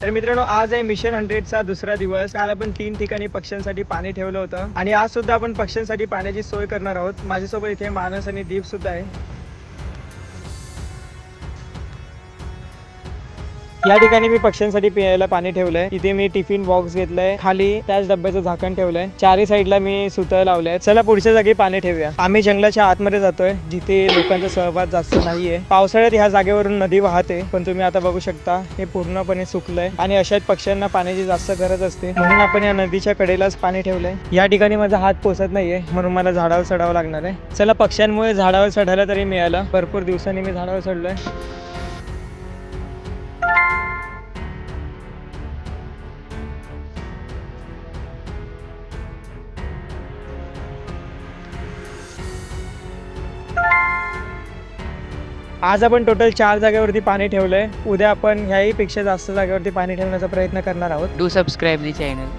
तर मित्रांनो, आज आहे मिशन 100चा दुसरा दिवस. काल आपण 3 ठिकाणी पक्ष्यांसाठी पाणी ठेवलं होतं आणि आज सुद्धा आपण पक्ष्यांसाठी पाण्याची सोय करणार आहोत. माझ्यासोबत इथे मानस आणि दीप सुद्धा आहे. या ठिकाणी मी पक्ष्यांसाठी पियायला पाणी ठेवलंय. इथे मी टिफिन बॉक्स घेतलाय, खाली त्याच डब्याचं झाकण ठेवलंय, चारही साईडला मी सुतळ लावलंय. चला पुढच्या जागी पाणी ठेवूया. आम्ही जंगलाच्या आतमध्ये जातोय, जिथे लोकांचा सहभाग जास्त नाहीये. पावसाळ्यात ह्या जागेवरून नदी वाहते, पण तुम्ही आता बघू शकता हे पूर्णपणे सुकलंय आणि अशाच पक्ष्यांना पाण्याची जास्त गरज असते, म्हणून आपण या नदीच्या कडेलाच पाणी ठेवलंय. या ठिकाणी माझा हात पोचत नाहीये, म्हणून मला झाडावर चढावं लागणार आहे. चला, पक्ष्यांमुळे झाडावर चढायला तरी मिळालं. भरपूर दिवसांनी मी झाडावर चढलोय. आज आपण टोटल 4 जागेवरती पाणी ठेवलंय. उद्या आपण ह्याही पेक्षा जास्त जागेवरती पाणी ठेवण्याचा प्रयत्न करणार आहोत. Do subscribe the channel.